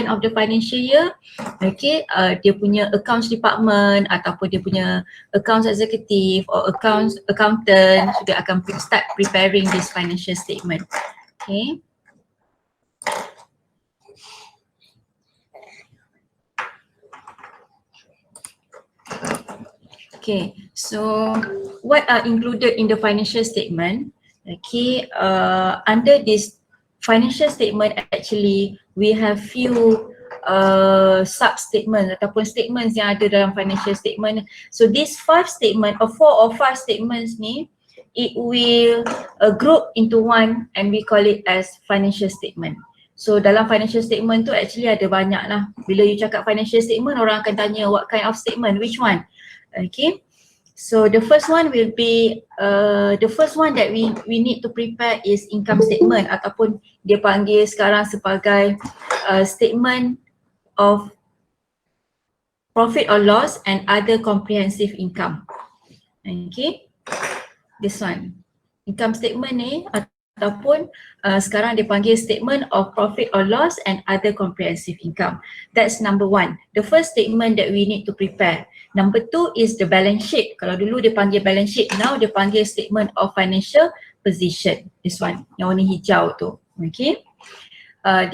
end of the financial year, okay, dia punya accounts department ataupun dia punya accounts executive or accountant sudah akan start preparing this financial statement. Okay. Okay, so what are included in the financial statement? Okay, under this financial statement actually we have few sub statements ataupun statements yang ada dalam financial statement. So these 5 statement or 4 or 5 statements ni, it will group into one and we call it as financial statement. So dalam financial statement tu actually ada banyak lah. Bila you cakap financial statement, orang akan tanya what kind of statement, which one? Okay, so the first one will be the first one that we need to prepare is income statement ataupun dia panggil sekarang sebagai statement of profit or loss and other comprehensive income. Okay, this one income statement ni ataupun sekarang dia panggil statement of profit or loss and other comprehensive income. That's number one, the first statement that we need to prepare. Number 2 is the balance sheet. Kalau dulu dia panggil balance sheet, now dia panggil statement of financial position. This one, yang warna hijau tu. Okay.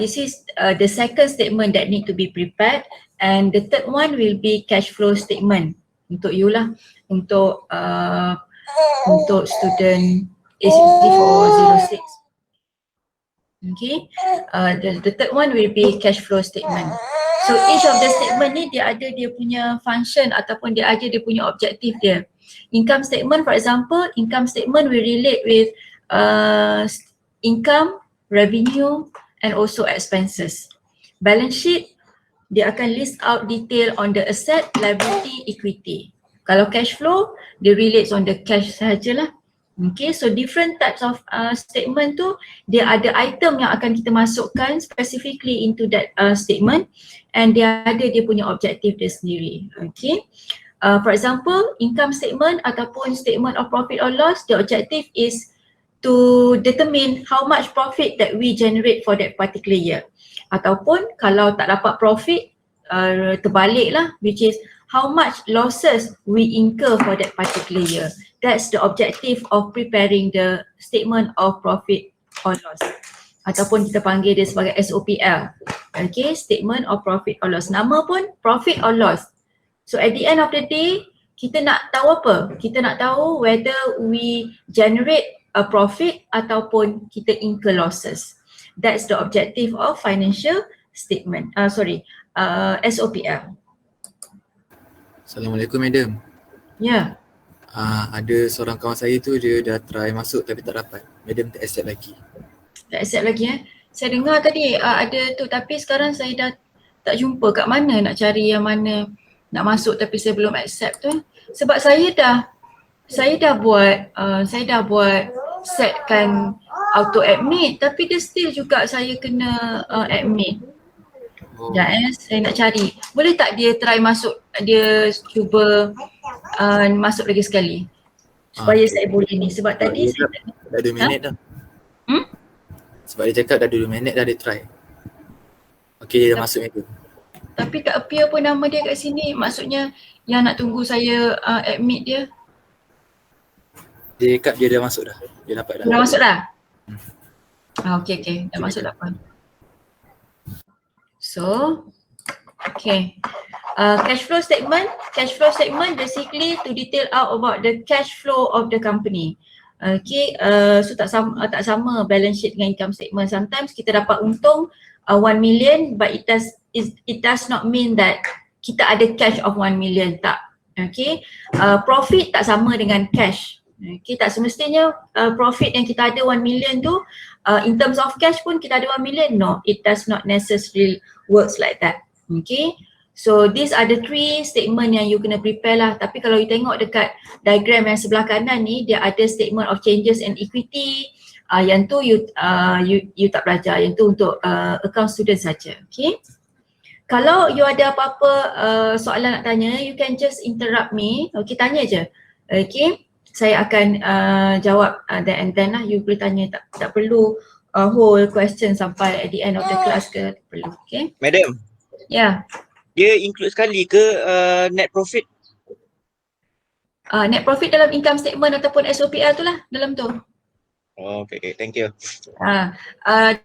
This is the second statement that need to be prepared, and the third one will be cash flow statement. Untuk you lah, untuk student A6406. Okay. The third one will be cash flow statement. So each of the statement ni dia ada dia punya function ataupun dia ada dia punya objektif dia. Income statement, for example, income statement will relate with income, revenue and also expenses. Balance sheet, dia akan list out detail on the asset, liability, equity. Kalau cash flow, dia relates on the cash sahajalah. Okay, so different types of statement tu, dia ada item yang akan kita masukkan specifically into that statement, and dia ada dia punya objektif dia sendiri. Okay, for example, income statement ataupun statement of profit or loss, the objective is to determine how much profit that we generate for that particular year. Ataupun kalau tak dapat profit, terbalik lah, which is how much losses we incur for that particular year. That's the objective of preparing the statement of profit or loss. Ataupun kita panggil dia sebagai SOPL. Okay, statement of profit or loss. Nama pun profit or loss. So at the end of the day, kita nak tahu apa? Kita nak tahu whether we generate a profit ataupun kita incur losses. That's the objective of financial statement. SOPL. Assalamualaikum madam. Ya. Ada seorang kawan saya tu dia dah try masuk tapi tak dapat. Madam tak accept lagi. Tak accept lagi Saya dengar tadi ada tu, tapi sekarang saya dah tak jumpa kat mana nak cari yang mana nak masuk tapi saya belum accept tu. Sebab saya dah buat setkan auto admit tapi dia still juga saya kena admit. Saya nak cari. Boleh tak dia try masuk, dia cuba masuk lagi sekali supaya saya boleh ni, sebab tadi saya dah 2 minit dah. Sebab dia cakap dah 2 minit dah dia try. Okay, dia dah masuk itu. Tapi tak appear pun nama dia kat sini, maksudnya yang nak tunggu saya admit dia. Dia cakap dia dah masuk dah. Dia dapat dah. Dah masuk dah? Okay, dah masuk tak apa. So, okay. Cash flow statement basically to detail out about the cash flow of the company. Okay, so tak sama balance sheet dengan income statement. Sometimes kita dapat untung 1 million, but it does not mean that kita ada cash of 1 million, tak. Okay, profit tak sama dengan cash. Okay, tak semestinya profit yang kita ada 1 million tu in terms of cash pun kita ada 1 million. No, it does not necessarily works like that. Okay, so these are the 3 statement yang you kena prepare lah. Tapi kalau you tengok dekat diagram yang sebelah kanan ni, dia ada statement of changes and equity. Yang tu you tak belajar, yang tu untuk account student saja. Okay, kalau you ada apa-apa soalan nak tanya, you can just interrupt me. Okay, tanya je. Okay, saya akan jawab then and then lah. You boleh tanya, tak perlu whole question sampai at the end of the class ke perlu. Okay. Madam, Ya. dia include sekali ke net profit? Net profit dalam income statement ataupun SOPL tu lah dalam tu. Oh, okay, thank you.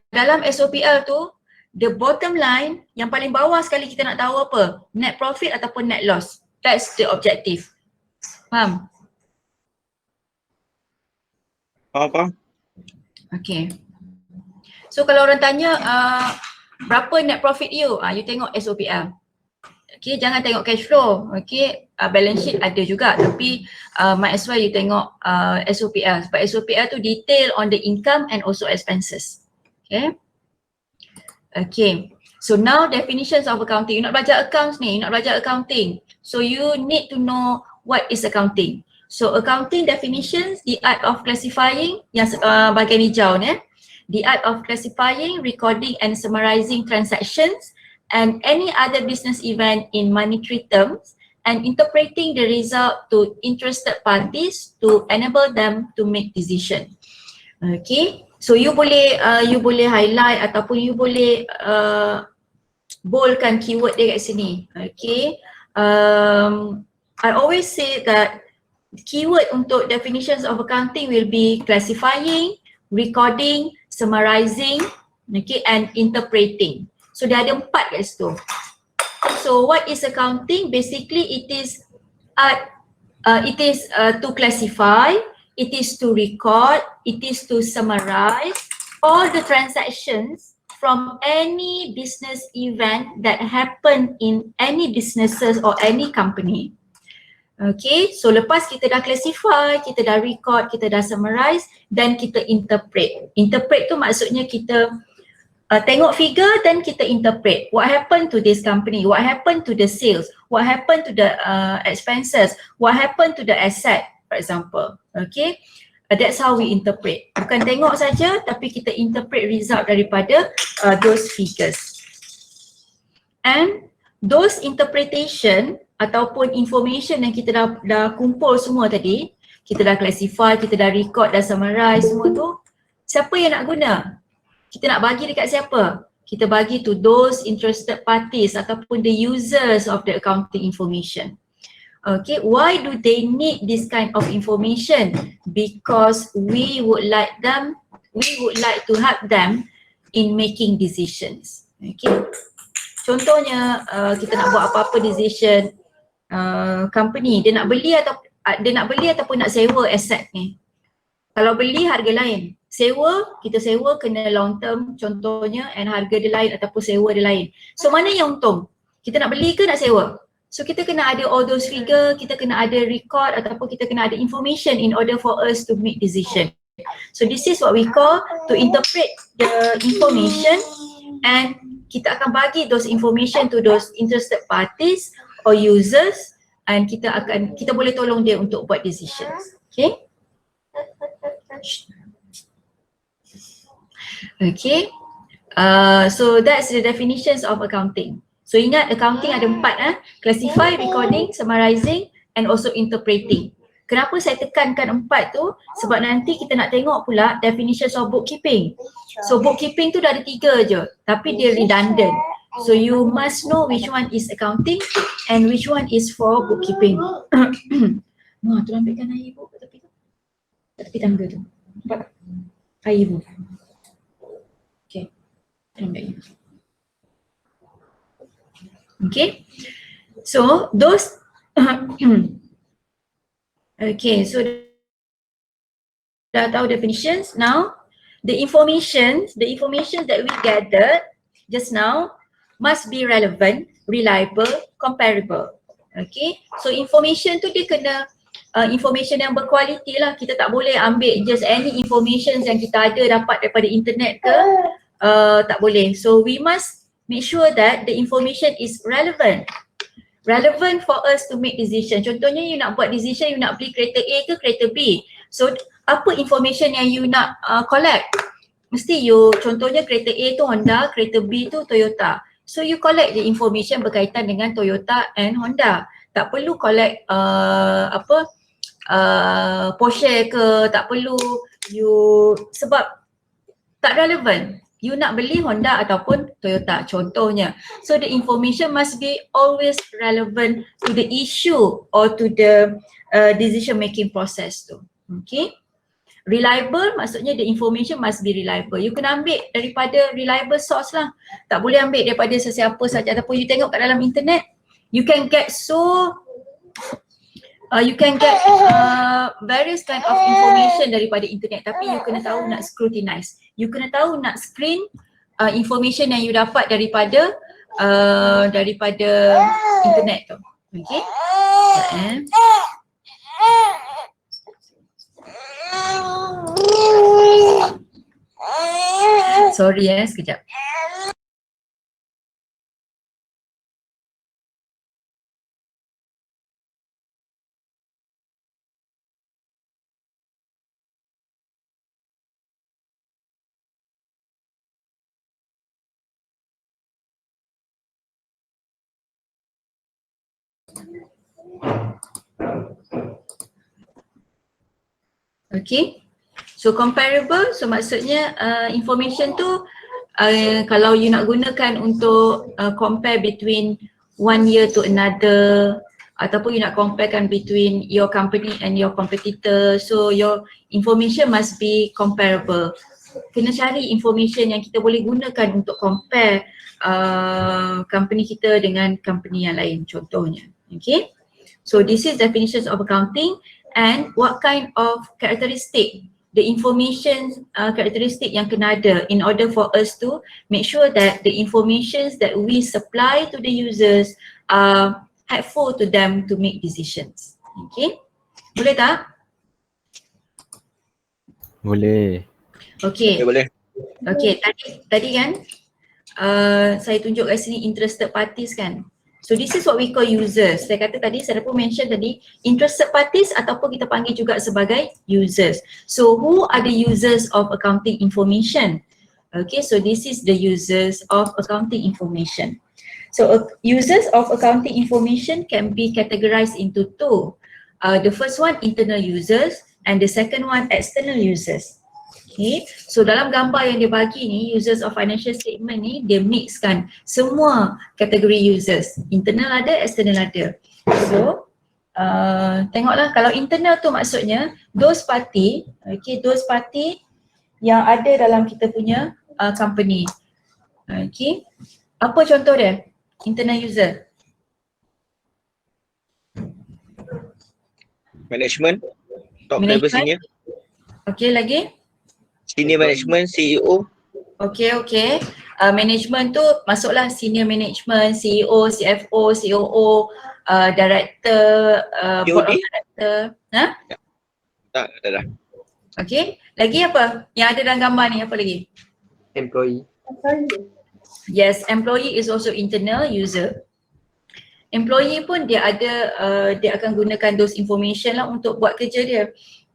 Dalam SOPL tu, the bottom line yang paling bawah sekali kita nak tahu apa? Net profit ataupun net loss. That's the objective. Faham? Faham? Okay. So kalau orang tanya berapa net profit you? You tengok SOPL. Okay, jangan tengok cash flow. Okay, balance sheet ada juga tapi might as well you tengok SOPL sebab SOPL tu detail on the income and also expenses. Okay. Okay. So now definitions of accounting. You nak belajar accounts ni, you nak belajar accounting. So you need to know what is accounting. So accounting definitions, the art of classifying yang bahagian hijau ni. The art of classifying, recording and summarizing transactions and any other business event in monetary terms and interpreting the result to interested parties to enable them to make decision. Okay, so you boleh highlight ataupun you boleh boldkan keyword dia kat sini. Okay, I always say that keyword untuk definitions of accounting will be classifying, recording, summarizing, okay, and interpreting. So dia ada 4 kat situ. So what is accounting? Basically it is to classify, it is to record, it is to summarize all the transactions from any business event that happen in any businesses or any company. Okay, so lepas kita dah classify, kita dah record, kita dah summarize, then kita interpret. Interpret tu maksudnya kita tengok figure dan kita interpret. What happened to this company? What happened to the sales? What happened to the expenses? What happened to the asset, for example? Okay, that's how we interpret. Bukan tengok saja tapi kita interpret result daripada those figures. And those interpretation ataupun information yang kita dah kumpul semua tadi, kita dah classify, kita dah record, dah summarize semua tu, siapa yang nak guna? Kita nak bagi dekat siapa? Kita bagi to those interested parties ataupun the users of the accounting information. Okay, why do they need this kind of information? Because we would like to help them in making decisions. Okay, contohnya kita nak buat apa-apa decision, company dia nak beli ataupun nak sewa aset ni. Kalau beli harga lain, kita sewa kena long term contohnya and harga dia lain ataupun sewa dia lain. So mana yang untung? Kita nak beli ke nak sewa? So kita kena ada all those figure, kita kena ada record ataupun kita kena ada information in order for us to make decision. So this is what we call to interpret the information, and kita akan bagi those information to those interested parties or users, and kita boleh tolong dia untuk buat decisions. Okay? Okay. So that's the definitions of accounting. So ingat accounting ada 4 classify, recording, summarizing and also interpreting. Kenapa saya tekankan 4 tu? Sebab nanti kita nak tengok pula definitions of bookkeeping. So bookkeeping tu dah ada 3 je tapi dia redundant. So you must know which one is accounting and which one is for bookkeeping. Wah, tu ambilkan air ibu kat tepi tu. Kat tepi tangga tu. Nampak? Air ibu. Okay. Ambil air. Okay. So those okay, so dah tahu definitions. Now the information that we gathered just now must be relevant, reliable, comparable. Okay, so information tu dia kena information yang berkualiti lah. Kita tak boleh ambil just any information yang kita ada dapat daripada internet ke, tak boleh. So we must make sure that the information is relevant for us to make decision. Contohnya you nak buat decision, you nak beli kereta A ke kereta B. So apa information yang you nak collect? Mesti you, contohnya kereta A tu Honda, kereta B tu Toyota. So you collect the information berkaitan dengan Toyota and Honda. Tak perlu collect Porsche ke, tak perlu you, sebab tak relevan. You nak beli Honda ataupun Toyota contohnya. So the information must be always relevant to the issue or to the decision making process tu. Okay. Reliable maksudnya the information must be reliable. You kena ambil daripada reliable source lah. Tak boleh ambil daripada sesiapa saja ataupun you tengok kat dalam internet. You can get various kind of information daripada internet, tapi you kena tahu nak scrutinize. You kena tahu nak screen information yang you dapat daripada internet tu. Okay. Sorry sekejap. Okay. So comparable, so maksudnya information tu kalau you nak gunakan untuk compare between one year to another ataupun you nak comparekan between your company and your competitor, so your information must be comparable. Kena cari information yang kita boleh gunakan untuk compare company kita dengan company yang lain contohnya. Okay. So this is definitions of accounting and what kind of characteristic, the information characteristic yang kena ada in order for us to make sure that the informations that we supply to the users are helpful to them to make decisions. Okay, boleh tak? Boleh. Okay. Boleh. Okay, tadi kan saya tunjuk kat sini interested parties kan. So this is what we call users. Saya kata tadi, saya pun mention tadi, interested parties ataupun kita panggil juga sebagai users. So who are the users of accounting information? Okay, so this is the users of accounting information. So users of accounting information can be categorized into two. The first one internal users and the second one external users. Okay, so dalam gambar yang dia bagi ni, users of financial statement ni, dia mixkan semua kategori users. Internal ada, external ada. So, tengoklah kalau internal tu maksudnya those party, okay, those party yang ada dalam kita punya company. Okay, apa contoh dia? Internal user. Management, top level senior. Okay, lagi? Senior management, CEO. Okay. Management tu masuklah senior management, CEO, CFO, COO, director, board of director. Ha? Tak, dah. Okay. Lagi apa? Yang ada dalam gambar ni apa lagi? Employee. Yes, employee is also internal user. Employee pun dia ada, dia akan gunakan those information lah untuk buat kerja dia.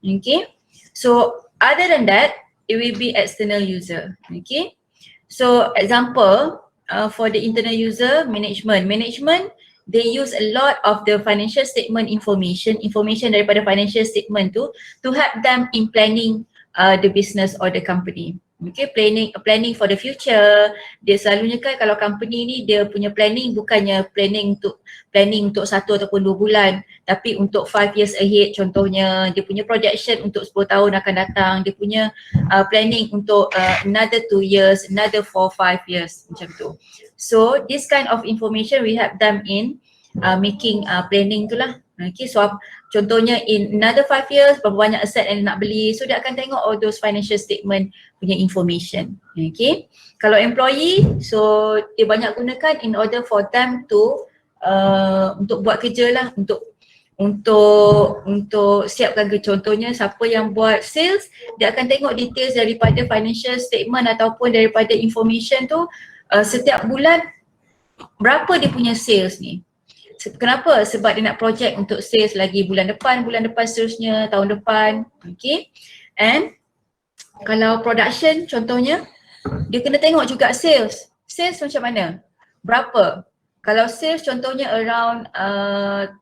Okay. So other than that, it will be external user. Okay. So example for the internal user, management. Management, they use a lot of the financial statement information daripada financial statement tu to help them in planning the business or the company. Okay, planning for the future. Dia selalunya kan kalau company ni dia punya planning bukannya planning untuk 1 ataupun 2 bulan, tapi untuk 5 years ahead contohnya. Dia punya projection untuk 10 tahun akan datang. Dia punya planning untuk another 2 years, another 4-5 years macam tu. So this kind of information we help them in making planning tu lah. Okay, so contohnya in another 5 years berapa banyak aset yang nak beli, so dia akan tengok all those financial statement punya information. Okay, kalau employee, so dia banyak gunakan in order for them to untuk buat kerja lah, untuk siapkan ke, contohnya siapa yang buat sales, dia akan tengok details daripada financial statement ataupun daripada information tu setiap bulan berapa dia punya sales ni. Kenapa? Sebab dia nak project untuk sales lagi bulan depan seterusnya, tahun depan. Okay. And kalau production contohnya, dia kena tengok juga sales. Sales macam mana? Berapa? Kalau sales contohnya around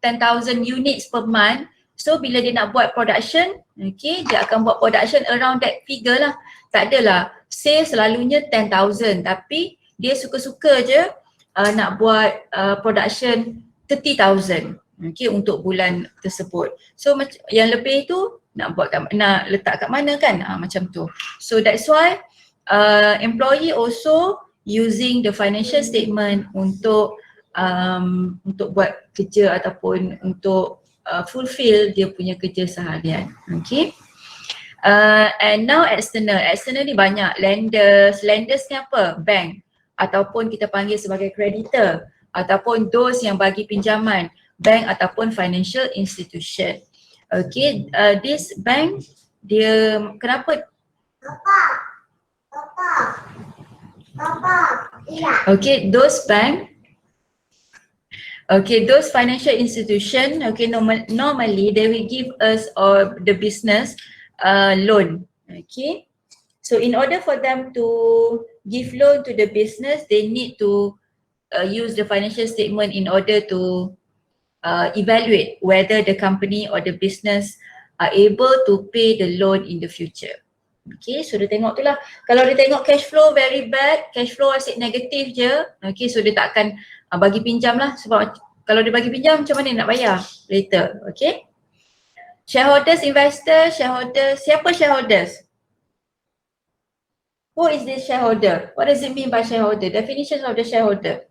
10,000 units per month, So bila dia nak buat production, okay, dia akan buat production around that figure lah. Tak adalah sales selalunya 10,000 tapi dia suka-suka je nak buat production 30,000, okay, untuk bulan tersebut. So yang lebih tu nak letak kat mana kan, macam tu. So that's why employee also using the financial statement untuk buat kerja ataupun untuk fulfill dia punya kerja seharian. Okay. And now external ni banyak. Lenders ni apa? Bank ataupun kita panggil sebagai creditor ataupun those yang bagi pinjaman, bank ataupun financial institution. Okay, this bank dia kenapa? Okay, those bank, okay, those financial institution, okay, normally they will give us or the business loan. Okay, so in order for them to give loan to the business, they need to use the financial statement in order to evaluate whether the company or the business are able to pay the loan in the future. Okay, so dia tengok tu lah. Kalau dia tengok cash flow very bad, cash flow asyik negatif je, okay, so dia tak akan bagi pinjam lah. Sebab kalau dia bagi pinjam macam mana nak bayar later, okay. Shareholders, investors, shareholders, siapa shareholders? Who is this shareholder? What does it mean by shareholder? Definitions of the shareholder.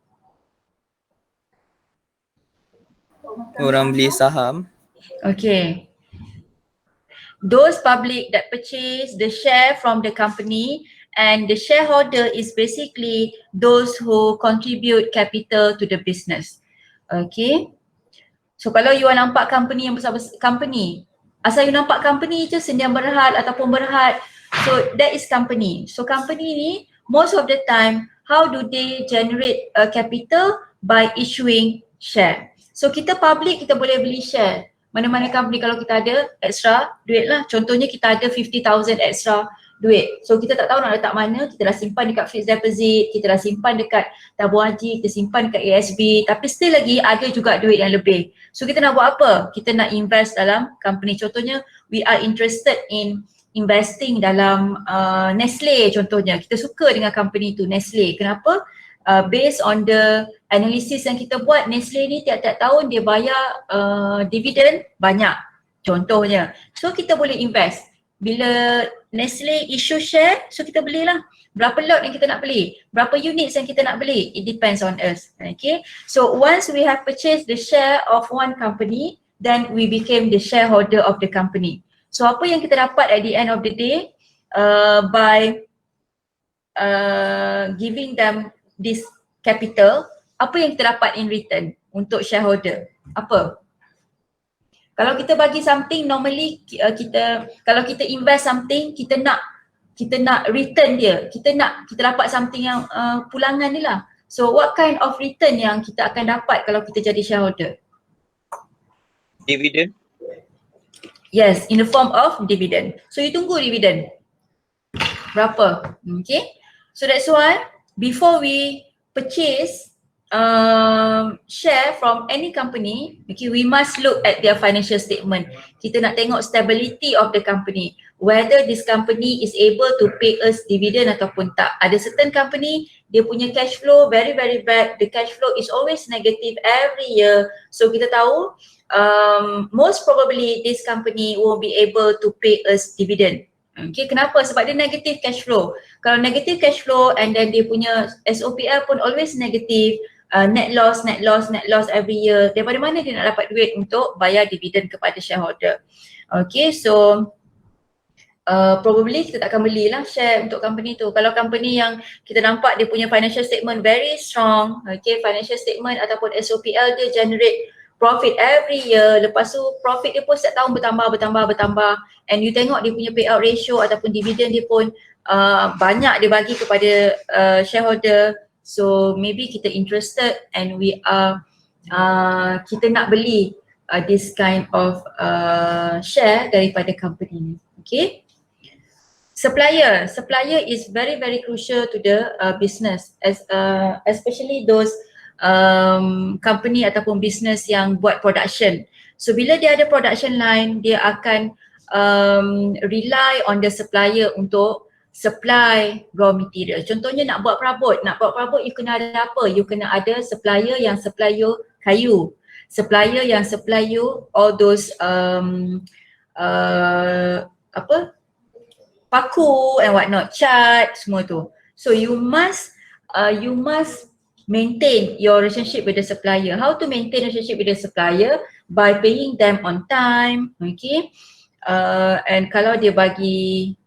Orang beli saham. Okay. Those public that purchase the share from the company, and the shareholder is basically those who contribute capital to the business. Okay. So kalau you nampak company yang besar-besar, company, asal you nampak company je, Sdn Bhd ataupun Berhad, so that is company. So company ni most of the time, how do they generate capital? By issuing share. So kita public, kita boleh beli share. Mana-mana company kalau kita ada extra duit lah. Contohnya kita ada 50,000 extra duit. So kita tak tahu nak letak mana, kita dah simpan dekat fixed deposit, kita dah simpan dekat tabung haji, kita simpan dekat ASB, tapi still lagi ada juga duit yang lebih. So kita nak buat apa? Kita nak invest dalam company. Contohnya we are interested in investing dalam Nestle contohnya. Kita suka dengan company tu, Nestle. Kenapa? Based on the analysis yang kita buat, Nestle ni tiap-tiap tahun dia bayar dividen banyak contohnya. So kita boleh invest. Bila Nestle issue share, so kita belilah. Berapa lot yang kita nak beli? Berapa units yang kita nak beli? It depends on us. Okay. So once we have purchased the share of one company, then we became the shareholder of the company. So apa yang kita dapat at the end of the day by giving them this capital, apa yang kita dapat in return untuk shareholder? Apa? Kalau kita bagi something, normally kalau kita invest something, kita nak return dia. Kita dapat something yang pulangan ni lah. So what kind of return yang kita akan dapat kalau kita jadi shareholder? Dividend? Yes, in the form of dividend. So you tunggu dividend. Berapa? Okay. So that's why before we purchase share from any company, okay, we must look at their financial statement. Kita nak tengok stability of the company, whether this company is able to pay us dividend ataupun tak. Ada certain company, dia punya cash flow very very bad. The cash flow is always negative every year. So kita tahu most probably this company won't be able to pay us dividend. Okay, kenapa? Sebab dia negative cash flow. Kalau negative cash flow and then dia punya SOPL pun always negative, net loss every year. Daripada mana dia nak dapat duit untuk bayar dividen kepada shareholder? Okay, so probably kita tak akan belilah share untuk company tu. Kalau company yang kita nampak dia punya financial statement very strong, okay, financial statement ataupun SOPL dia generate profit every year, lepas tu profit dia pun setiap tahun bertambah and you tengok dia punya payout ratio ataupun dividen dia pun banyak dia bagi kepada shareholder. So maybe kita interested and we are kita nak beli this kind of share daripada company ni. Okay. Supplier is very very crucial to the business, especially those company ataupun business yang buat production. So bila dia ada production line, dia akan rely on the supplier untuk supply raw material. Contohnya nak buat perabot you kena ada apa? You kena ada supplier yang supply you kayu, supplier yang supply you all those paku and whatnot, cat, semua tu. So you must maintain your relationship with the supplier. How to maintain relationship with the supplier? By paying them on time, okay? And kalau dia bagi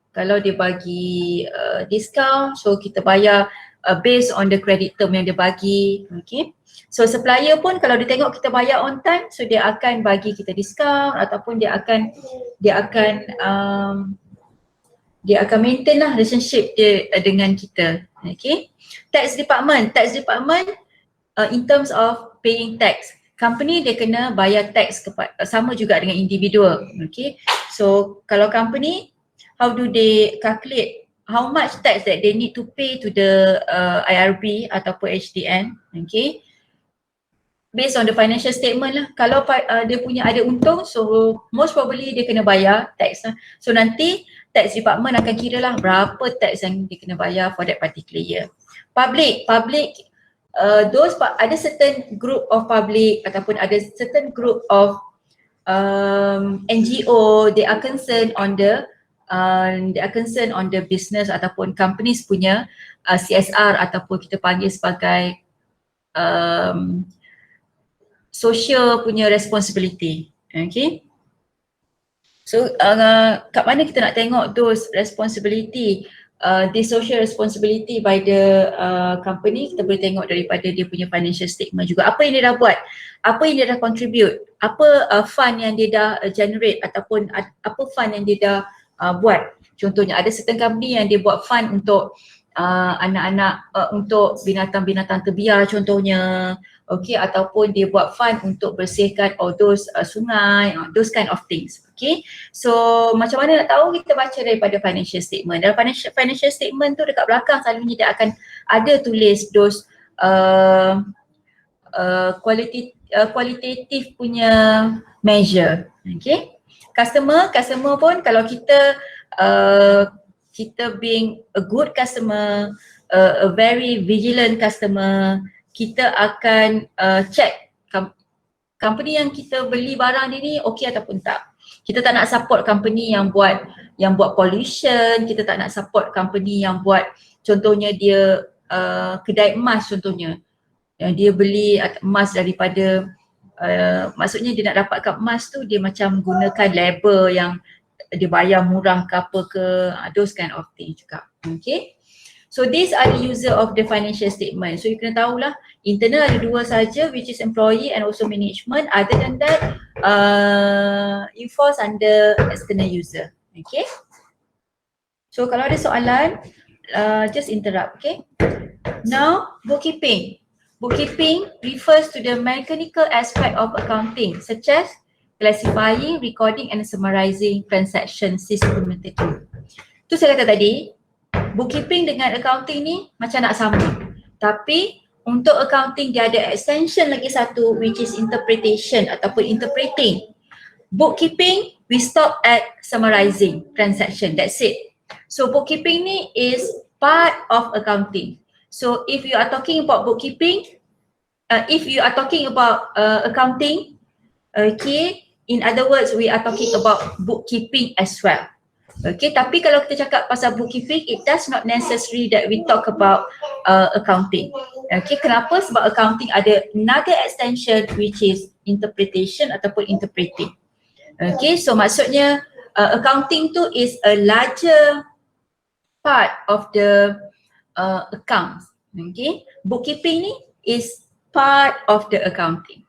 discount, so kita bayar based on the credit term yang dia bagi, okay? So supplier pun kalau dia tengok kita bayar on time, so dia akan bagi kita discount ataupun dia akan maintain lah relationship dia dengan kita, okay? Tax department in terms of paying tax, company dia kena bayar tax sama juga dengan individual, okay? So kalau company, how do they calculate how much tax that they need to pay to the IRB ataupun HDN, okay? Based on the financial statement lah. Kalau dia punya ada untung, so most probably dia kena bayar tax lah. So nanti tax department akan kira lah berapa tax yang dia kena bayar for that particular year. Public, ada certain group of public ataupun ada certain group of NGO, they are concerned on the business ataupun companies punya CSR ataupun kita panggil sebagai social punya responsibility, okay? So kat mana kita nak tengok those responsibility, the social responsibility by the company, kita boleh tengok daripada dia punya financial statement juga. Apa yang dia dah buat, apa yang dia dah contribute, apa fund yang dia dah generate ataupun apa fund yang dia dah buat. Contohnya ada certain company yang dia buat fund untuk anak-anak, untuk binatang-binatang terbiar contohnya, okay, ataupun dia buat fund untuk bersihkan all those sungai, those kind of things, okay. So macam mana nak tahu? Kita baca daripada financial statement. Dalam financial statement tu dekat belakang selalunya dia akan ada tulis those qualitative punya measure, okay. Customer pun kalau kita being a good customer, a very vigilant customer, kita akan check company yang kita beli barang dia ni okey ataupun tak. Kita tak nak support company yang buat pollution, kita tak nak support company yang buat contohnya dia kedai emas contohnya. Yang dia beli emas daripada maksudnya dia nak dapatkan emas tu dia macam gunakan label yang dia bayar murah ke apa ke, those kind of thing juga, okay. So these are the user of the financial statement. So you kena tahulah internal ada dua saja, which is employee and also management. Other than that, it falls under external user, okay. So kalau ada soalan, just interrupt, okay. Now bookkeeping. Bookkeeping refers to the mechanical aspect of accounting such as classifying, recording and summarizing transaction systematically. Tu saya kata tadi, bookkeeping dengan accounting ni macam nak sama. Tapi untuk accounting dia ada extension lagi satu which is interpretation ataupun interpreting. Bookkeeping we stop at summarizing transaction, that's it. So bookkeeping ni is part of accounting. So if you are talking about bookkeeping, if you are talking about accounting, okay, in other words we are talking about bookkeeping as well. Okay, tapi kalau kita cakap pasal bookkeeping, it does not necessary that we talk about accounting. Okay, kenapa? Sebab accounting ada another extension which is interpretation ataupun interpreting. Okay, so maksudnya accounting tu is a larger part of the accounts. Okay, bookkeeping ni is part of the accounting.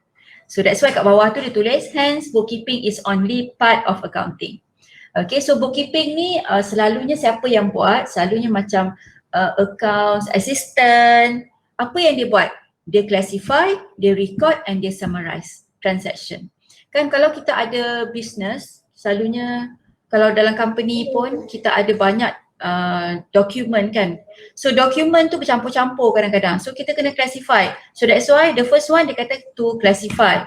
So that's why kat bawah tu dia tulis hence bookkeeping is only part of accounting. Okay, so bookkeeping ni selalunya siapa yang buat? Selalunya macam accounts assistant. Apa yang dia buat? Dia classify, dia record and dia summarize transaction. Kan kalau kita ada business, selalunya kalau dalam company pun kita ada banyak dokumen kan. So dokumen tu bercampur-campur kadang-kadang. So kita kena classify. So that's why the first one dia kata to classify.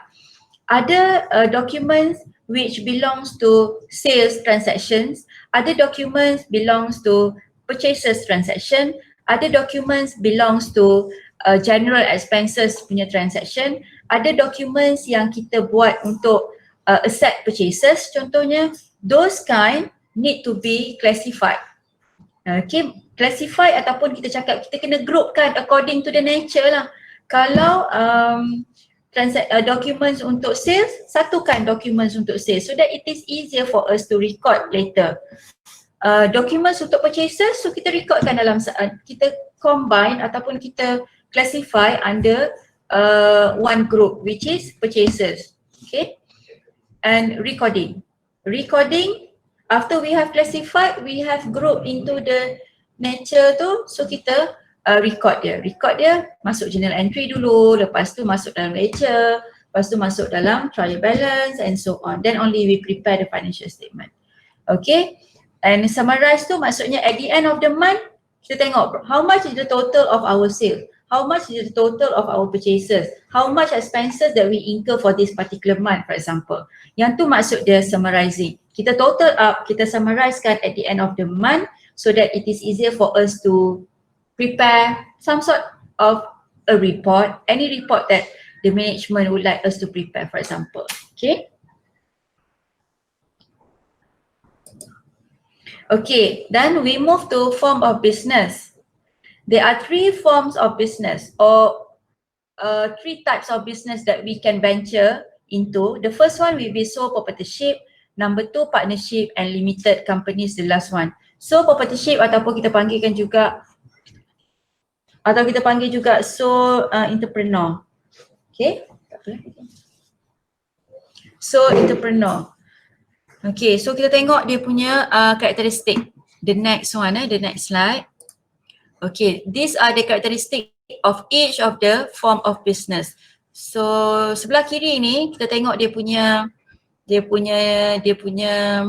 Ada documents which belongs to sales transactions, other documents belongs to purchases transaction, other documents belongs to general expenses punya transaction, ada documents yang kita buat untuk asset purchases contohnya, those kind need to be classified. Okay, classify ataupun kita cakap kita kena groupkan according to the nature lah. Kalau documents untuk sales, satukan documents untuk sales so that it is easier for us to record later. Documents untuk purchases, so kita recordkan dalam kita combine ataupun kita classify under one group which is purchases. Okay, and recording. Recording, after we have classified, we have grouped into the nature tu, so kita record dia masuk journal entry dulu, lepas tu masuk dalam ledger, lepas tu masuk dalam trial balance and so on, then only we prepare the financial statement. Okay, and summarize tu maksudnya at the end of the month kita tengok how much is the total of our sale, how much is the total of our purchases, how much expenses that we incur for this particular month for example. Yang tu maksud dia summarizing. Kita total up, kita summarizekan at the end of the month so that it is easier for us to prepare some sort of a report, any report that the management would like us to prepare for example. Okay. Okay, then we move to form of business. There are three forms of business or three types of business that we can venture into. The first one will be sole proprietorship, number two partnership and limited companies, the last one. Sole proprietorship ataupun kita panggilkan juga sole entrepreneur. Okay, sole entrepreneur. Okay, so kita tengok dia punya karakteristik. The next one, the next slide. Okay, these are the characteristic of each of the form of business. So sebelah kiri ni kita tengok dia punya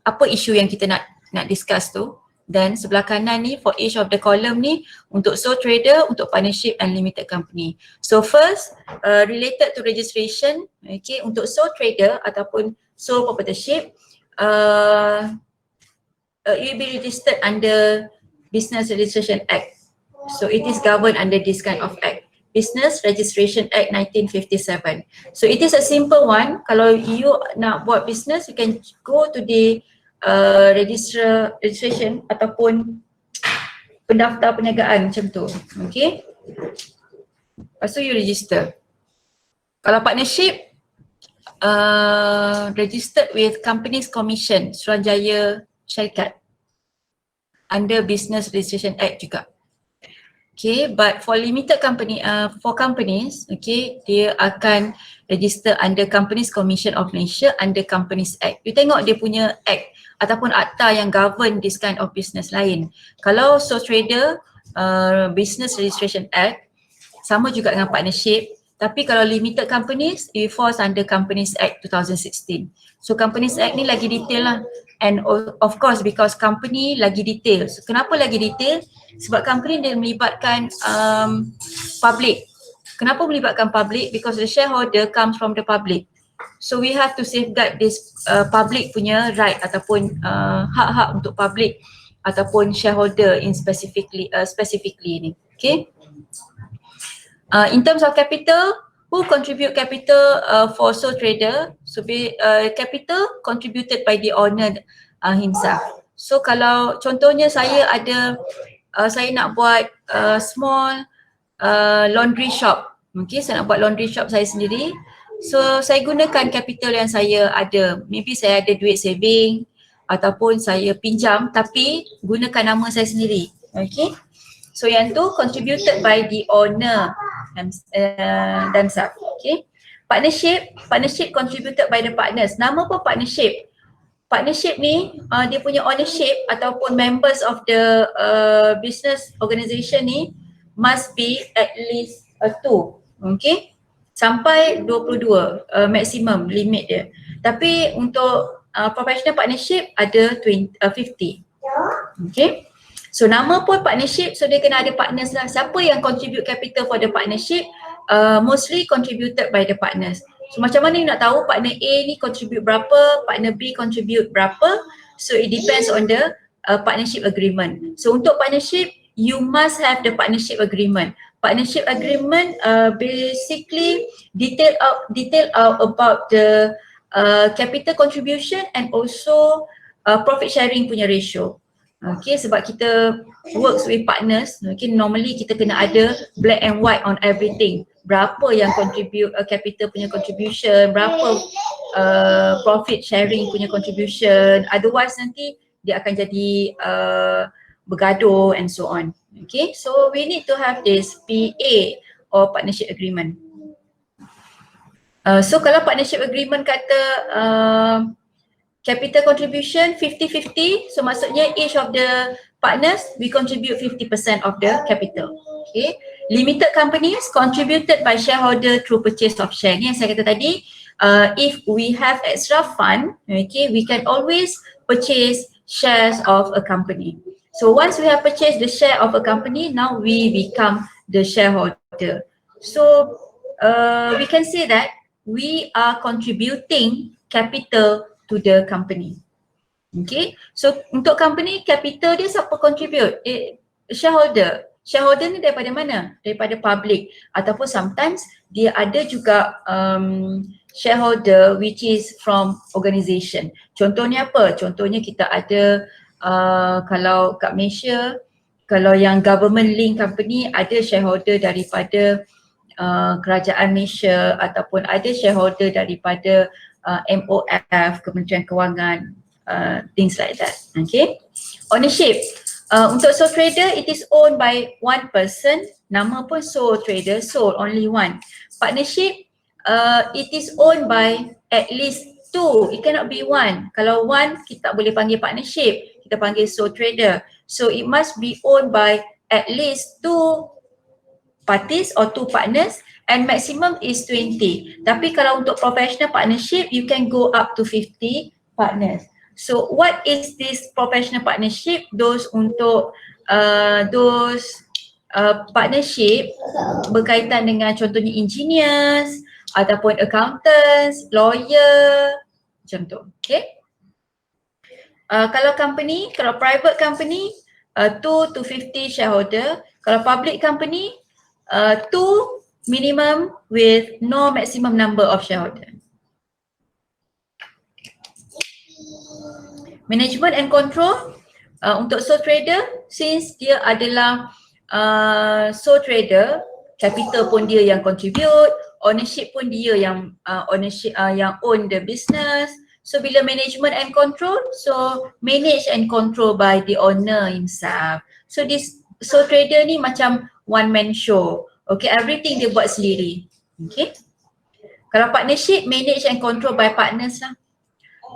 apa isu yang kita nak discuss tu. Dan sebelah kanan ni for each of the column ni untuk sole trader, untuk partnership and limited company. So first related to registration, okay, untuk sole trader ataupun sole proprietorship, it will be registered under Business Registration Act. So it is governed under this kind of act, Business Registration Act 1957. So it is a simple one. Kalau you nak buat business, you can go to the registration ataupun pendaftar perniagaan macam tu. Okay. Lepas tu you register. Kalau partnership, registered with Companies Commission Suruhanjaya Syarikat under Business Registration Act juga. Okay, but for limited company, for companies, okay, dia akan register under Companies Commission of Malaysia under Companies Act. You tengok dia punya act ataupun akta yang govern this kind of business lain. Kalau sole trader, Business Registration Act, sama juga dengan partnership. Tapi kalau limited companies, it falls under Companies Act 2016. So Companies Act ni lagi detail lah. And of course because company lagi detail. So, kenapa lagi detail? Sebab company dia melibatkan public. Kenapa melibatkan public? Because the shareholder comes from the public. So we have to safeguard this public punya right ataupun hak-hak untuk public ataupun shareholder in specifically ni. Okay. In terms of capital, who contribute capital for sole trader? So capital contributed by the owner himself. So kalau contohnya saya nak buat small laundry shop. Okay, saya nak buat laundry shop saya sendiri. So saya gunakan capital yang saya ada. Maybe saya ada duit saving ataupun saya pinjam tapi gunakan nama saya sendiri. Okay. So yang tu contributed by the owner themselves. Okay. Partnership contributed by the partners. Nama pun partnership. Partnership ni dia punya ownership ataupun members of the business organisation ni must be at least 2. Okay. Sampai 22 maximum limit dia. Tapi untuk professional partnership ada 50. Okay. So nama pun partnership, so dia kena ada partners lah. Siapa yang contribute capital for the partnership? Mostly contributed by the partners. So macam mana you nak tahu partner A ni contribute berapa, partner B contribute berapa? So it depends on the partnership agreement. So untuk partnership, you must have the partnership agreement. Partnership agreement basically detail out about the capital contribution and also profit sharing punya ratio. Okay, sebab kita works with partners, okay, normally kita kena ada black and white on everything. Berapa yang contribute capital punya contribution, berapa profit sharing punya contribution, otherwise nanti dia akan jadi bergaduh and so on. Okay, so we need to have this PA or partnership agreement. So kalau partnership agreement kata capital contribution 50-50, so maksudnya each of the partners we contribute 50% of the capital. Okay, limited companies contributed by shareholder through purchase of share. Ni yang saya kata tadi, if we have extra fund, okay, we can always purchase shares of a company. So once we have purchased the share of a company, now we become the shareholder. So we can say that we are contributing capital to the company. Okay, so untuk company, capital dia siapa contribute? Shareholder. Shareholder ni daripada mana? Daripada public, ataupun sometimes dia ada juga shareholder which is from organisation. Contohnya apa? Contohnya kita ada kalau kat Malaysia, kalau yang government link company ada shareholder daripada kerajaan Malaysia ataupun ada shareholder daripada MOF, Kementerian Kewangan, things like that. Okay. Ownership. Untuk sole trader, it is owned by one person. Nama pun sole trader, sole, only one. Partnership, it is owned by at least two. It cannot be one. Kalau one, kita tak boleh panggil partnership. Kita panggil sole trader. So it must be owned by at least two parties or two partners, and maximum is 20. Tapi kalau untuk professional partnership, you can go up to 50 partners. So what is this professional partnership? Those untuk partnership berkaitan dengan contohnya engineers ataupun accountants, lawyer, macam tu. Okay. Kalau company, kalau private company, 2 to 50 shareholder. Kalau public company, 2 minimum with no maximum number of shareholder. Management and control, untuk sole trader, since dia adalah sole trader, capital pun dia yang contribute, ownership pun dia yang yang own the business. So bila management and control, so manage and control by the owner himself. So this sole trader ni macam one man show. Okay, everything dia buat sendiri. Okay. Kalau partnership, manage and control by partners lah.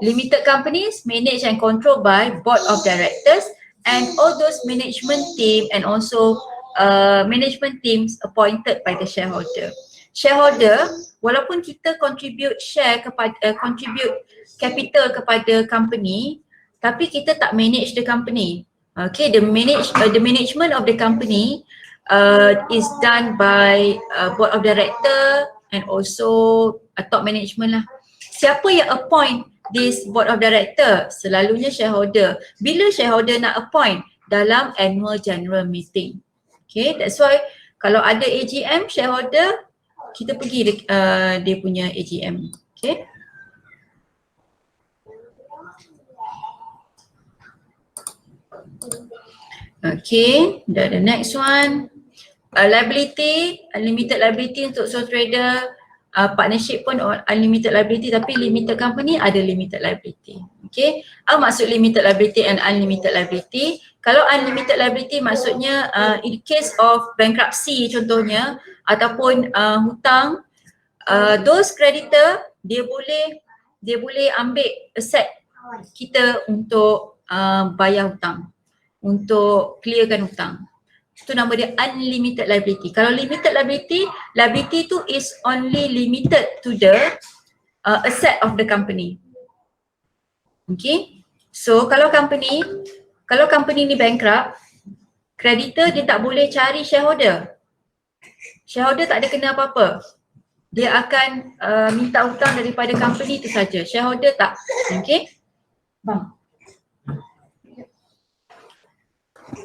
Limited companies, manage and control by board of directors and all those management team and also management teams appointed by the shareholder. Shareholder, walaupun kita contribute share kepada contribute capital kepada company, tapi kita tak manage the company. Okay, the management of the company is done by board of director and also top management lah. Siapa yang appoint this board of director? Selalunya shareholder. Bila shareholder nak appoint? Dalam annual general meeting. Okay, that's why kalau ada AGM shareholder, kita pergi dia punya AGM. Okay. Okay, the next one. Liability, unlimited liability untuk sole trader. Partnership pun unlimited liability, tapi limited company ada limited liability. Okay, apa maksud limited liability and unlimited liability? Kalau unlimited liability maksudnya in case of bankruptcy contohnya ataupun hutang, those creditor dia boleh ambil asset kita untuk bayar hutang, untuk clearkan hutang. Itu nama dia unlimited liability. Kalau limited liability, liability tu is only limited to the asset of the company. Okay. So kalau company ni bankrupt, creditor dia tak boleh cari shareholder. Shareholder tak ada kena apa-apa. dia akan minta hutang daripada company tu saja. Shareholder tak. Okay. Bang.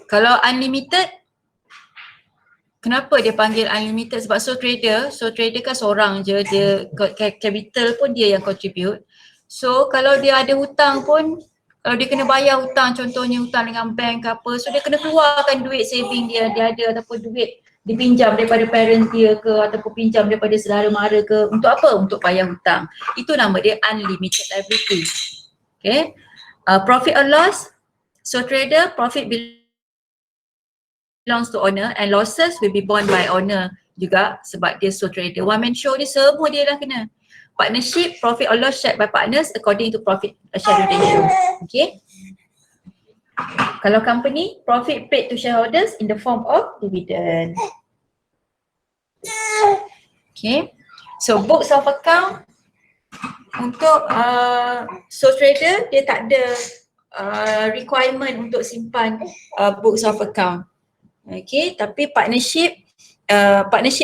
Kalau unlimited, kenapa dia panggil unlimited? Sebab sole trader kan seorang je, dia capital pun dia yang contribute. So kalau dia ada hutang pun, kalau dia kena bayar hutang, contohnya hutang dengan bank ke apa, so dia kena keluarkan duit saving dia ada ataupun duit dipinjam daripada parent dia ke ataupun pinjam daripada saudara mara ke, untuk apa? Untuk bayar hutang. Itu nama dia unlimited liability. Okay. Profit or loss, sole trader, profit belongs to owner and losses will be borne by owner juga sebab dia sole trader. One man show ni semua dia dah kena. Partnership, profit or loss shared by partners according to profit sharing ratio. Okay. Kalau company, profit paid to shareholders in the form of dividend. Okay. So books of account untuk sole trader dia tak ada requirement untuk simpan books of account. Okay, tapi partnership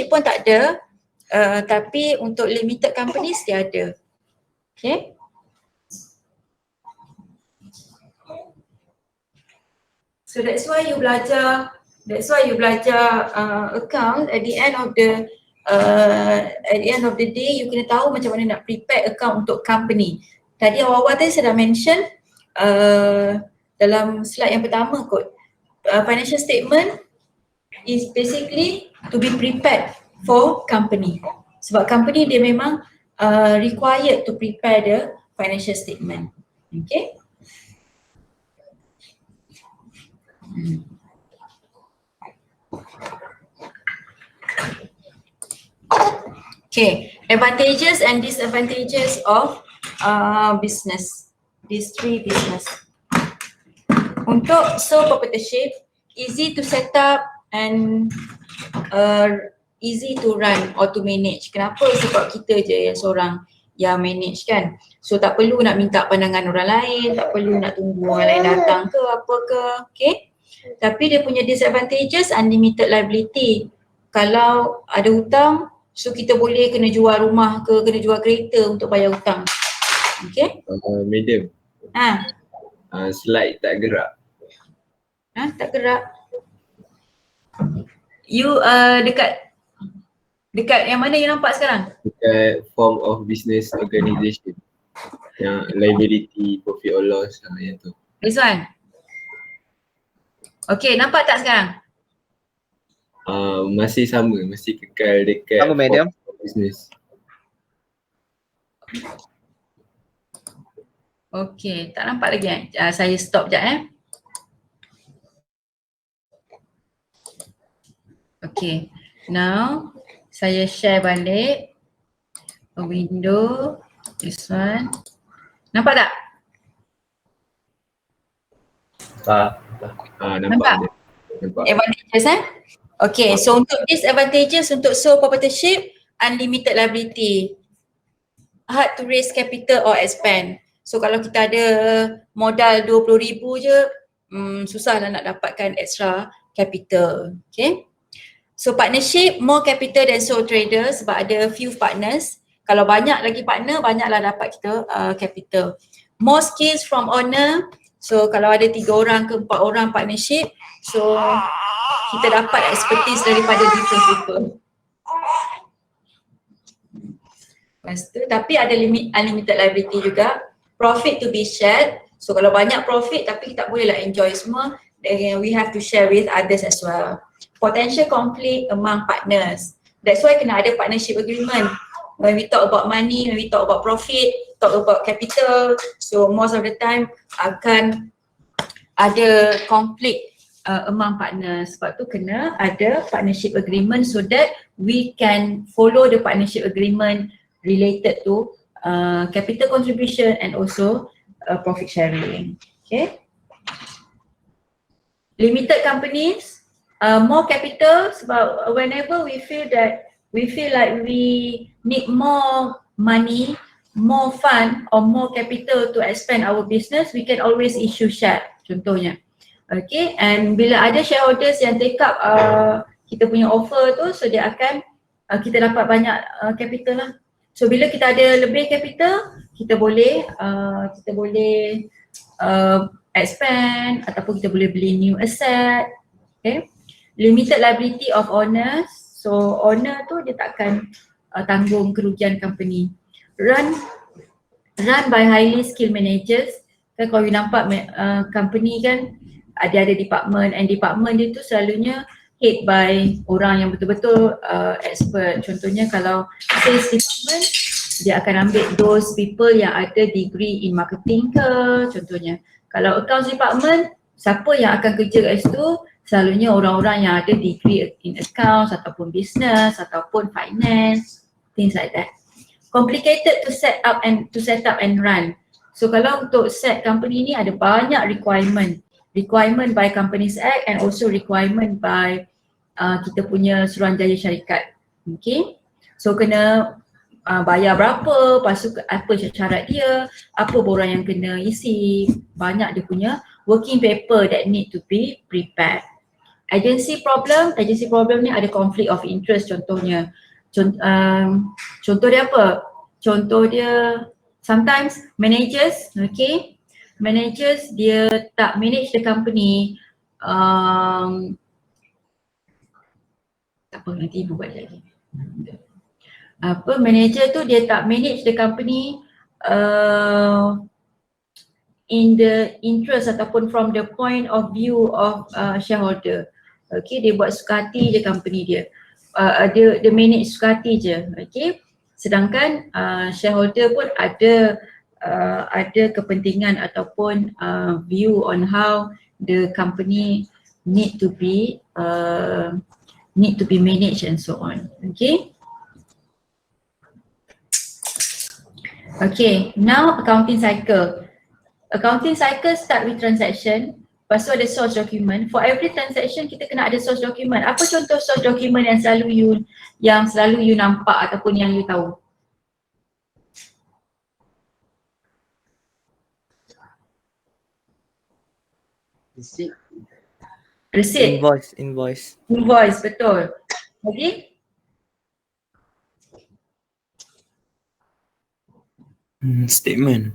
pun tak ada, tapi untuk limited companies dia ada. Okay. So that's why you belajar account at the end of the day you kena tahu macam mana nak prepare account untuk company. Tadi awal-awal tadi saya dah mention dalam slide yang pertama kot, financial statement is basically to be prepared for company. Sebab company dia memang required to prepare the financial statement. Okay. Okay, advantages and disadvantages of business. These three business. Untuk sole proprietorship, easy to set up and easy to run or to manage. Kenapa? Sebab kita je yang seorang yang manage kan. So tak perlu nak minta pandangan orang lain, tak perlu nak tunggu orang lain datang ke apa ke. Okay. Tapi dia punya disadvantages, unlimited liability. Kalau ada hutang, so kita boleh kena jual rumah ke, kena jual kereta untuk bayar hutang. Okay. Madam. Slide tak gerak. Tak gerak. You dekat yang mana you nampak sekarang? Dekat form of business organisation. Yang liability, profit or loss, yang tu. This one? Okay, nampak tak sekarang? Masih sama, masih kekal dekat Sama, madam. form of business. Okay, tak nampak lagi saya stop sekejap Okay, now saya share balik a window, this one. Nampak tak? Nampak. Advantages Okay, so untuk disadvantages untuk sole proprietorship, unlimited liability, hard to raise capital or expand. So kalau kita ada modal 20,000 je, susah lah nak dapatkan extra capital. Okay. So partnership, more capital than sole trader sebab ada few partners. Kalau banyak lagi partner, banyaklah dapat kita capital. More skills from owner. So kalau ada 3 orang ke 4 orang partnership, so kita dapat expertise daripada different people. Lepas tu, tapi ada limit unlimited liability juga. Profit to be shared. So kalau banyak profit tapi tak boleh lah enjoy semua, then we have to share with others as well. Potential conflict among partners. That's why kena ada partnership agreement. When we talk about money, when we talk about profit, talk about capital, so most of the time akan ada conflict among partners. Sebab tu kena ada partnership agreement so that we can follow the partnership agreement related to capital contribution and also profit sharing. Okay. Limited companies, more capital sebab whenever we feel like we need more money, more fund or more capital to expand our business, we can always issue share contohnya. Okay, and bila ada shareholders yang take up kita punya offer tu, so dia akan kita dapat banyak capital lah. So bila kita ada lebih capital, kita boleh expand ataupun kita boleh beli new asset. Okay. Limited liability of owners. So owner tu dia takkan tanggung kerugian company. Run by highly skilled managers. Kan kalau you nampak company kan ada department, and department dia tu selalunya head by orang yang betul-betul expert. Contohnya kalau sales department, dia akan ambil those people yang ada degree in marketing ke contohnya. Kalau accounts department, siapa yang akan kerja kat situ? Selalunya orang-orang yang ada degree in accounts ataupun business ataupun finance, things like that. Complicated to set up and run. So kalau untuk set company ni ada banyak requirement by Companies Act and also requirement by kita punya Suruhanjaya Syarikat. Okay. So kena bayar berapa, lepas tu apa syarat dia, apa borang yang kena isi, banyak dia punya working paper that need to be prepared. Agency problem ni ada conflict of interest contohnya. Contoh dia apa? Contoh dia sometimes managers, okay, managers dia tak manage the company, tak apa nanti ibu buat lagi. Manager tu dia tak manage the company in the interest ataupun from the point of view of shareholder. Okay, dia buat suka hati je company dia. Dia manage suka hati je, okay. Sedangkan shareholder pun ada kepentingan ataupun view on how the company need to be managed and so on. Okay. Okay, now accounting cycle. Accounting cycle start with transaction, lepas tu ada source document. For every transaction kita kena ada source document. Apa contoh source document yang selalu you nampak ataupun yang you tahu? Receipt. Invoice, betul. Okay. Statement.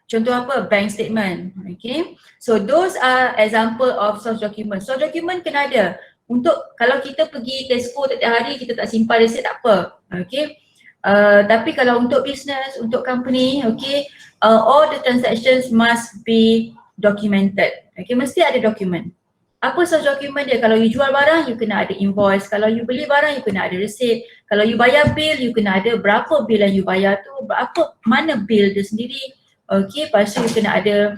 Contoh apa? Bank statement. Okay. So those are example of source document. Source document kena ada. Untuk kalau kita pergi Tesco setiap hari kita tak simpan receipt tak apa. Okay. Tapi kalau untuk business, untuk company, okay, all the transactions must be documented. Okay, mesti ada dokumen. Apa source document dia? Kalau you jual barang, you kena ada invoice. Kalau you beli barang, you kena ada receipt. Kalau you bayar bill, you kena ada berapa bill yang you bayar tu, mana bill dia sendiri. Okay, lepas tu you kena ada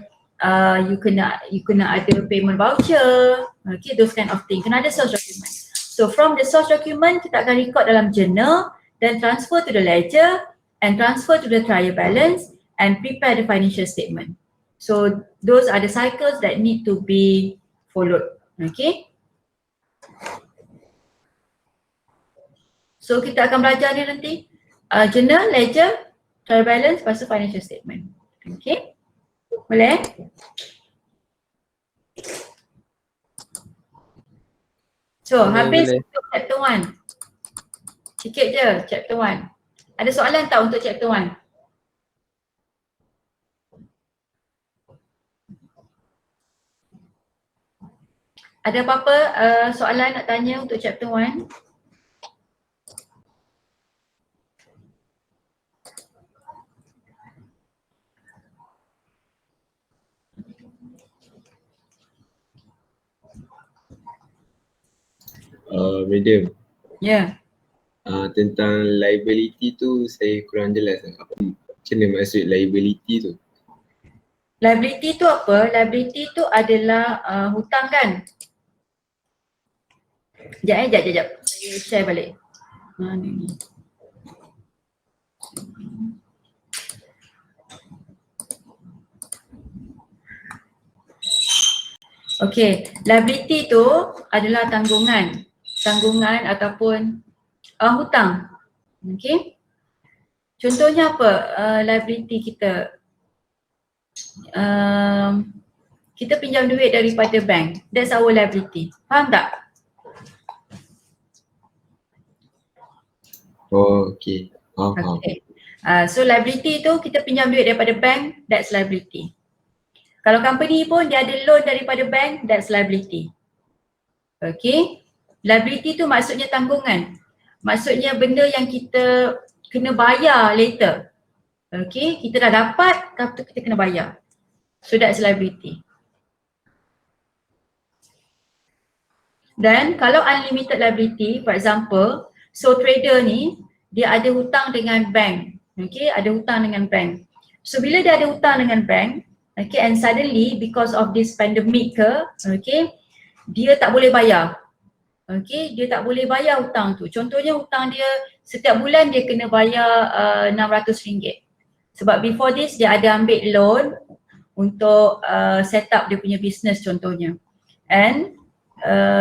you kena ada payment voucher. Okay, those kind of thing. Kena ada source document. So from the source document, kita akan record dalam journal, then transfer to the ledger and transfer to the trial balance and prepare the financial statement. So those are the cycles that need to be followed. Okay. So kita akan belajar ni nanti. Journal, ledger, trial balance, lepas tu financial statement. Okay. Boleh? So habis untuk chapter 1. Sikit je chapter 1. Ada soalan tak untuk chapter 1? Ada apa-apa soalan nak tanya untuk chapter 1? Madam. Ya. Tentang liability tu saya kurang jelas. Macam mana maksud liability tu? Liability tu apa? Liability tu adalah hutang kan? Sekejap. Saya share balik. Mana ni? Okay, liability tu adalah tanggungan ataupun hutang. Okay. Contohnya apa liability kita? Kita pinjam duit daripada bank. That's our liability. Faham tak? Oh, okay. Faham. Okay. So liability tu kita pinjam duit daripada bank, that's liability. Kalau company pun dia ada loan daripada bank, that's liability. Okay. Liability tu maksudnya tanggungan. Maksudnya benda yang kita kena bayar later. Okay, kita dah dapat, lepas tu kita kena bayar. So that's liability. Dan kalau unlimited liability, for example, sole trader ni dia ada hutang dengan bank. Okay, ada hutang dengan bank. So bila dia ada hutang dengan bank, okay, and suddenly because of this pandemic ke, okay, dia tak boleh bayar. Okay, dia tak boleh bayar hutang tu. Contohnya hutang dia setiap bulan dia kena bayar RM600. Sebab before this dia ada ambil loan untuk set up dia punya business contohnya. And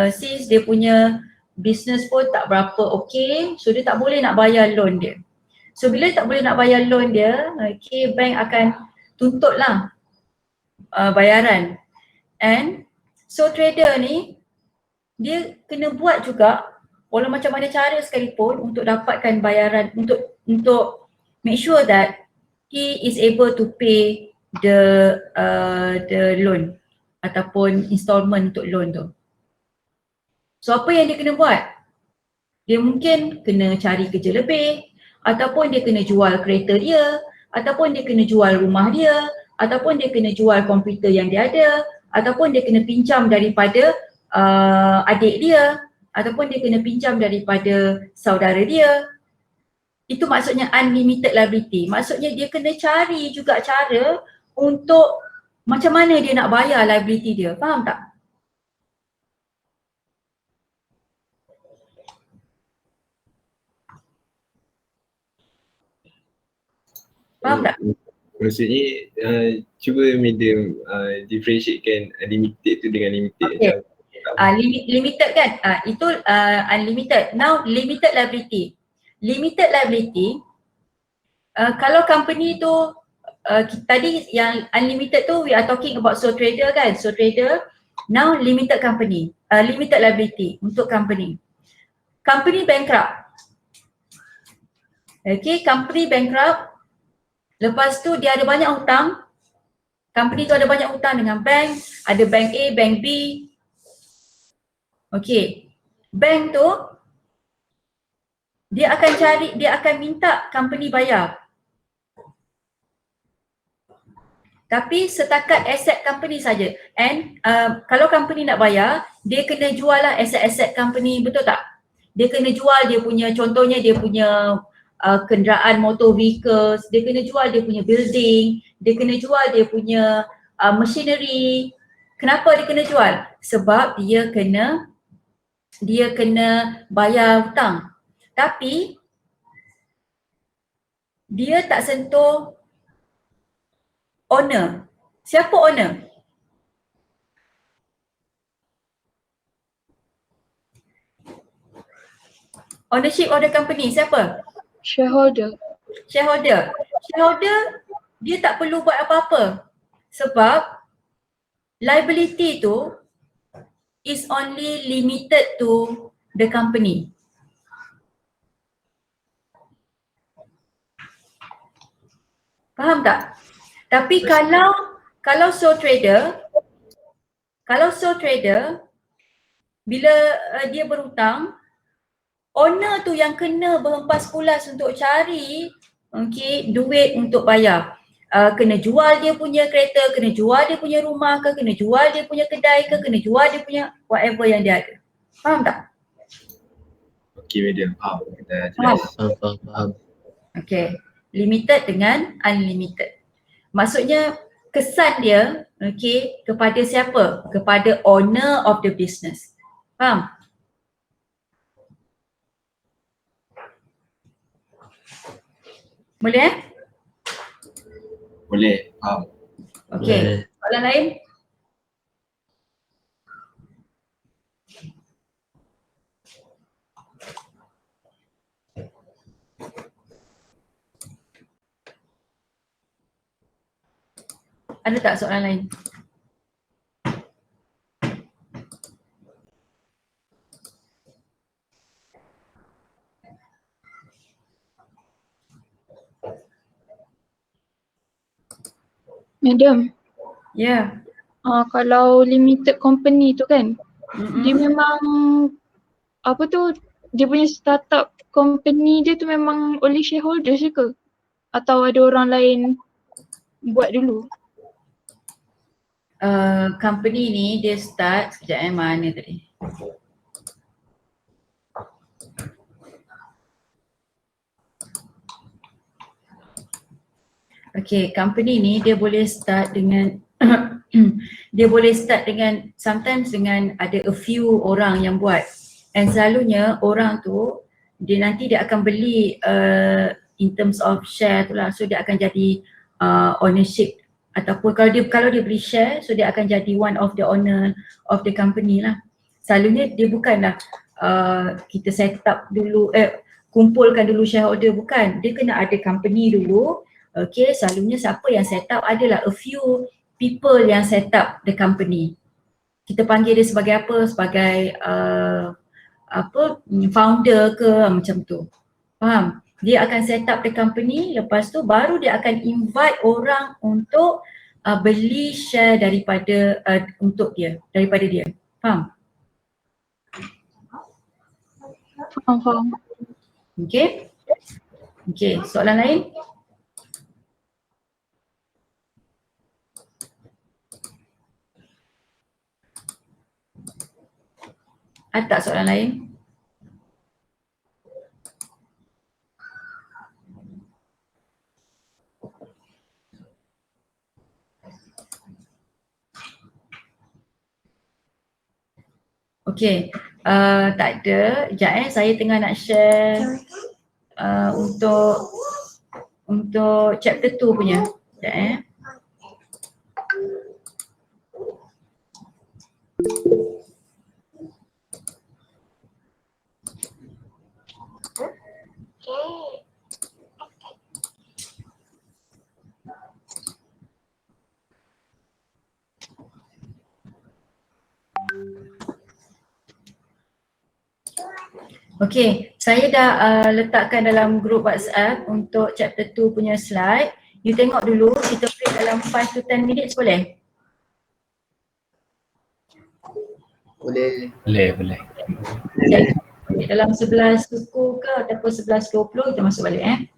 since dia punya business pun tak berapa okay, so dia tak boleh nak bayar loan dia. So bila tak boleh nak bayar loan dia, okay, bank akan tuntut lah bayaran. And so trader ni dia kena buat juga walau macam mana cara sekalipun untuk dapatkan bayaran, untuk make sure that he is able to pay the loan ataupun installment untuk loan tu. So apa yang dia kena buat? Dia mungkin kena cari kerja lebih, ataupun dia kena jual kereta dia, ataupun dia kena jual rumah dia, ataupun dia kena jual komputer yang dia ada, ataupun dia kena pinjam daripada adik dia, ataupun dia kena pinjam daripada saudara dia. Itu maksudnya unlimited liability. Maksudnya dia kena cari juga cara untuk macam mana dia nak bayar liability dia. Faham tak? Faham tak? Maksudnya cuba medium differentiatekan limited tu dengan limited. Okay. Limited kan? Itu unlimited. Now limited liability. Limited liability, kalau company tu tadi yang unlimited tu we are talking about sole trader kan, sole trader. Now limited company, limited liability untuk company. Company bankrupt. Okay, company bankrupt. Lepas tu dia ada banyak hutang. Company tu ada banyak hutang dengan bank, ada bank A, bank B. Okay, bank tu dia akan minta company bayar. Tapi setakat aset company saja. And kalau company nak bayar, dia kena jual lah aset-aset company, betul tak? Dia kena jual dia punya, contohnya dia punya kenderaan motor vehicles, dia kena jual dia punya building, dia kena jual dia punya machinery. Kenapa dia kena jual? Sebab dia kena bayar hutang. Tapi dia tak sentuh owner. Siapa owner? Ownership of the company, siapa? Shareholder. Shareholder. Shareholder dia tak perlu buat apa-apa. Sebab liability tu is only limited to the company. Faham tak? Tapi kalau sole trader, bila dia berhutang, owner tu yang kena berhempas pulas untuk cari duit untuk bayar. Kena jual dia punya kereta, kena jual dia punya rumah ke, kena jual dia punya kedai ke, kena jual dia punya whatever yang dia ada. Faham tak? Okay, medium. Faham. Kita jelas. Faham. Okay. Limited dengan unlimited. Maksudnya kesan dia kepada siapa? Kepada owner of the business. Faham? Boleh Boleh, faham. Okay. Soalan lain? Ada tak soalan lain? Madam, Ya. kalau limited company tu kan, Mm-mm. dia memang apa tu, dia punya startup company dia tu memang oleh shareholders je ke? Atau ada orang lain buat dulu? Company ni dia start sekejap mana tadi? Okay, company ni dia boleh start dengan dia boleh start dengan sometimes dengan ada a few orang yang buat, and selalunya orang tu dia nanti dia akan beli in terms of share tu lah, so dia akan jadi ownership, ataupun kalau dia beli share, so dia akan jadi one of the owner of the company lah. Selalunya dia bukanlah kita set up dulu, kumpulkan dulu shareholder, bukan, dia kena ada company dulu. Okay, selalunya siapa yang set up adalah a few people yang set up the company. Kita panggil dia sebagai apa? Sebagai founder ke macam tu. Faham? Dia akan set up the company, lepas tu baru dia akan invite orang untuk beli share daripada daripada dia. Faham? Faham. Okay? Okay, soalan lain? Ada tak soalan lain? Okay, tak ada. Sekejap saya tengah nak share untuk chapter 2 punya. Sekejap Okay, saya dah letakkan dalam group WhatsApp untuk chapter 2 punya slide. You tengok dulu, kita play dalam 5 to 10 minutes boleh? Boleh. Boleh. Okay. Dalam 11 suku ke ataupun 11.20 kita masuk balik